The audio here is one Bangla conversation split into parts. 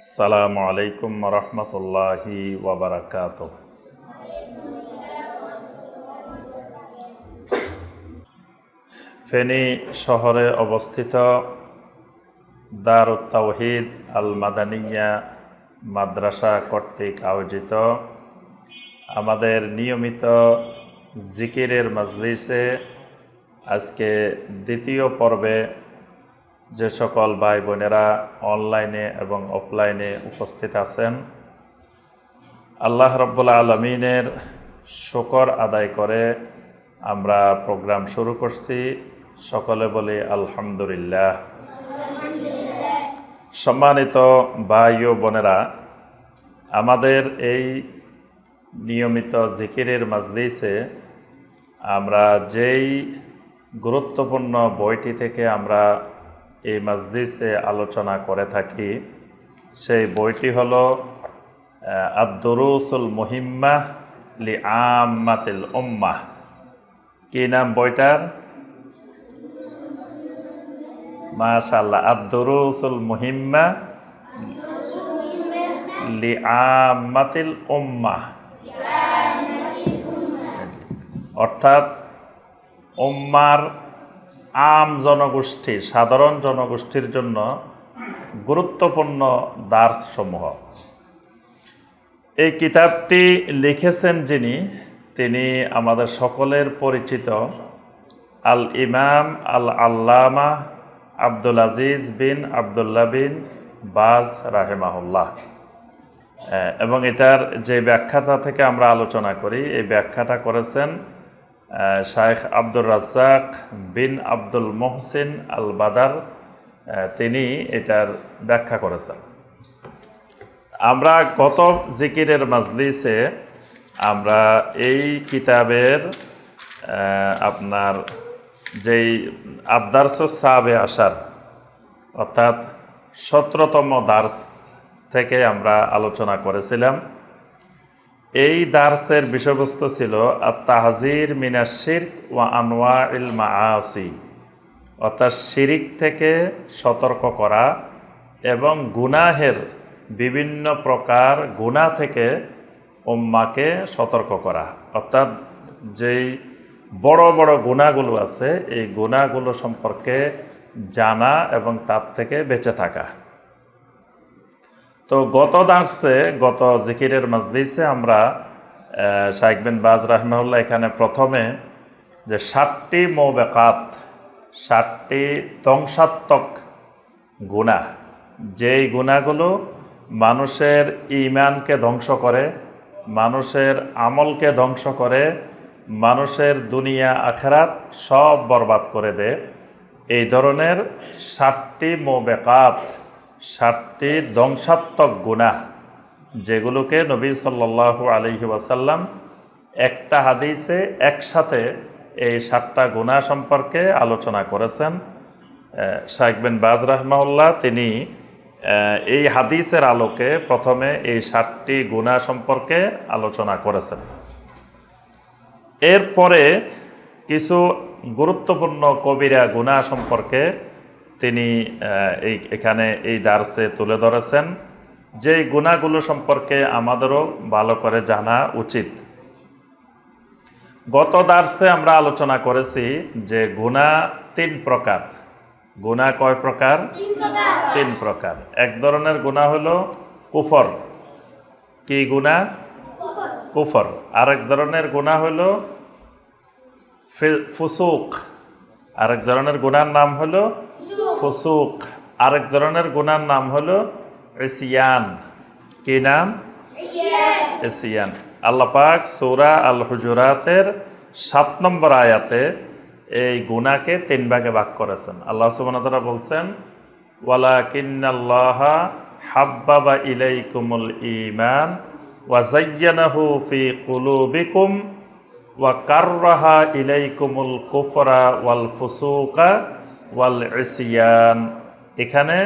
আসসালামু আলাইকুম রহমতুল্লাহি ওয়াবারাকাতুহ। ফেনী শহরে অবস্থিত দারুত তাওহীদ আল মাদানিয়া মাদ্রাসা কর্তৃক আয়োজিত আমাদের নিয়মিত জিকিরের মাজলিসে আজকে দ্বিতীয় পর্বে যে সকল ভাই বোনেরা অনলাইনে এবং অফলাইনে উপস্থিত আছেন, আল্লাহ রাব্বুল আলামিনের শুকর আদায় করে আমরা প্রোগ্রাম শুরু করছি। সকলে বলি আলহামদুলিল্লাহ। সম্মানিত ভাই ও বোনেরা, আমাদের এই নিয়মিত জিকিরের মাজলিসে আমরা যেই গুরুত্বপূর্ণ বইটি থেকে আমরা এই মাজলিসে আলোচনা করে থাকি, সেই বইটি হলো আদ-দুরুসুল মুহিম্মাহ লি আম্মাতিল উম্মাহ। কি নাম বইটার? মাশাআল্লাহ, আদ-দুরুসুল মুহিম্মাহ লি আম্মাতিল উম্মাহ, অর্থাৎ উম্মার আম জনগোষ্ঠী, সাধারণ জনগোষ্ঠীর জন্য গুরুত্বপূর্ণ দার্স সমূহ। এই কিতাবটি লিখেছেন যিনি, তিনি আমাদের সকলের পরিচিত আল ইমাম আল আল্লামা আব্দুল আজিজ বিন আবদুল্লাহ বিন বাজ রাহেমাহুল্লাহ। এবং এটার যে ব্যাখ্যাটা থেকে আমরা আলোচনা করি, এই ব্যাখ্যাটা করেছেন শায়েখ আব্দুর রাজ্জাক বিন আব্দুল মোহসিন আল বাদার। তিনি এটার ব্যাখ্যা করেছেন। আমরা গত জিকিরের মাজলিসে আমরা এই কিতাবের আপনার যেই আদ-দারসুস সাবে আশার অর্থাৎ 17তম দার্স থেকে আমরা আলোচনা করেছিলাম। এই দার্সের বিষয়বস্তু ছিল আত-তাহযীর মিনাশ শিরক ওয়া আনওয়াইল মাআসি, অর্থাৎ শিরিক থেকে সতর্ক করা এবং গুনাহের বিভিন্ন প্রকার গুনাহ থেকে উম্মাকে সতর্ক করা। অর্থাৎ যেই বড় বড় গুনাহগুলো আছে, এই গুনাহগুলো সম্পর্কে জানা এবং তার থেকে বেঁচে থাকা। তো গত দার্সে, গত জিকিরের মাজলিসে আমরা শাইখ বিন বাজ রাহিমাহুল্লাহ এখানে প্রথমে যে 7টি মুবিকাত, 7টি ধ্বংসাত্মক গুনাহ, যেই গুনাহগুলো মানুষের ঈমানকে ধ্বংস করে, মানুষের আমলকে ধ্বংস করে, মানুষের দুনিয়া আখিরাত সব বরবাদ করে দেয়, এই ধরনের 7টি মুবিকাত, 7টি ধ্বংসাত্মক গুনাহ, যেগুলোকে নবী সাল্লাল্লাহু আলাইহি ওয়াসাল্লাম একটা হাদিসে একসাথে এই 7টা গুনাহ সম্পর্কে আলোচনা করেছেন। শাইখ বিন বাজ রাহিমাহুল্লাহ তিনি এই হাদিসের আলোকে প্রথমে এই 7টি গুনাহ সম্পর্কে আলোচনা করেছেন। এরপরে কিছু গুরুত্বপূর্ণ কবিরা গুনাহ সম্পর্কে তিনি এখানে এই দার্সে তুলে ধরেছেন, যেই গুনাহগুলো সম্পর্কে আমাদেরও ভালো করে জানা উচিত। গত দার্সে আমরা আলোচনা করেছি যে গুনাহ 3 প্রকার। গুনাহ কয় প্রকার? 3 প্রকার। এক ধরনের গুনাহ হলো কুফর। কি গুনাহ? কুফর। আরেক ধরনের গুনাহ হলো ফুসুক। আরেক ধরনের গুনার নাম হলো ফুসুক। আরেক ধরনের গুনার নাম হলো ইসিয়ান। কি নাম? ইসিয়ান। আল্লাহ পাক সূরা আল হুজুরাতের 7 নম্বর আয়াতে এই গুনাহকে 3 ভাগে ভাগ করেছেন। আল্লাহ সুবহানাহু ওয়া তাআলা বলছেন, ওয়ালাকিন্নাল্লাহা হাব্বাবা ইলাইকুমুল ঈমান ওয়া যায়্যানাহু ফি কুলুবিকুম ওয়া কাররাহা ইলাইকুমুল কুফরা ওয়াল ফুসুকা ওয়াল ইসিয়ান। এখানে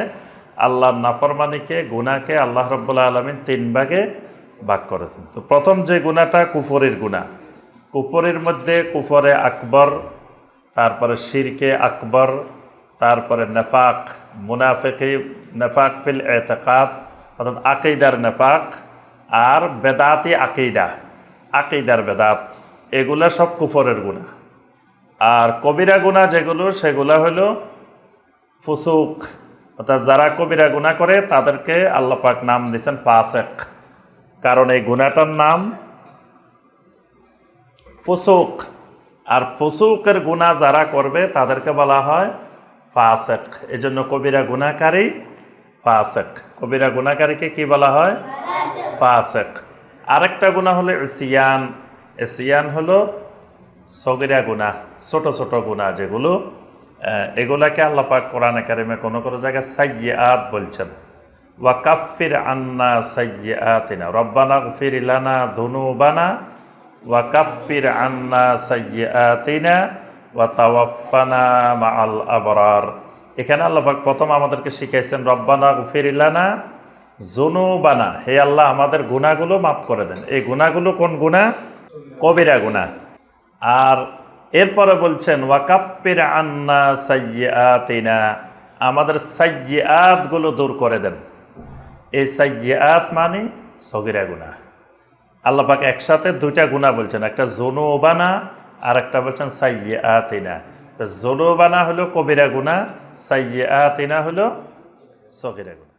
আল্লাহর নাফরমানিকে, গুনাহকে আল্লাহ রাব্বুল আলামিন 3 ভাগে ভাগ করেছেন। তো প্রথম যে গুনাহটা কুফরের গুনাহ, কুফরের মধ্যে কুফরে আকবর, তারপরে শিরকে আকবর, তারপরে নেফাক, মুনাফিকি, নেফাক ফিল এতেকাদ, অর্থাৎ আকিদার নেফাক আর বেদাতি আকিদার বেদাত, এগুলা সব কুফরের গুনাহ। আর কবিরা গুনাহ যেগুলো, সেগুলো হলো ফুসুক, অর্থাৎ যারা কবিরা গুনাহ করে তাদেরকে আল্লাহ পাক নাম দিয়েছেন ফাসেক, কারণ এই গুনাহটার নাম ফুসুক। আর ফুসুকের গুনাহ যারা করবে তাদেরকে বলা হয় ফাসেক। এই জন্য কবিরা গুনাহকারী ফাসেক। কবিরা গুনাহকারীকে কি বলা হয়? ফাসেক। আরেকটা গুনাহ হলো ইসিয়ান। ইসিয়ান হলো সগিরা গুনাহ, ছোট ছোট গুনাহ যেগুলো, এগুলাকে আল্লাহ পাক কোরআনে কারিমে কোনো কোনো জায়গায় সাইয়্যাত বলছেন। ওয়া কাফির আন্না সাইয়্যাতিনা রব্বানা গফির লানা যুনুবানা ওয়া কাফির আন্না সাইয়্যাতিনা ওয়া তাওয়াফানা মাআল আবরার। এখানে আল্লাহ পাক প্রথম আমাদেরকে শিখাইছেন রব্বানা গফির লানা যুনুবানা, হে আল্লাহ আমাদের গুনাহগুলো মাফ করে দেন। এই গুনাহগুলো কোন গুনাহ? কবিরা গুনাহ। আর এরপরে বলছেন ওয়াকাপ্পির আন্না সাইয়্যাতিনা, আমাদের সাইয়্যাতগুলো দূর করে দেন। এই সাইয়্যাত মানে সগীরা গুনাহ। আল্লাহ পাক একসাথে দুইটা গুনাহ বলছেন, একটা যুনুবানা আর একটা বলছেন সাইয়্যাতিনা। তো যুনুবানা হলো কবিরা গুনাহ, সাইয়্যাতিনা হলো সগীরা গুনাহ।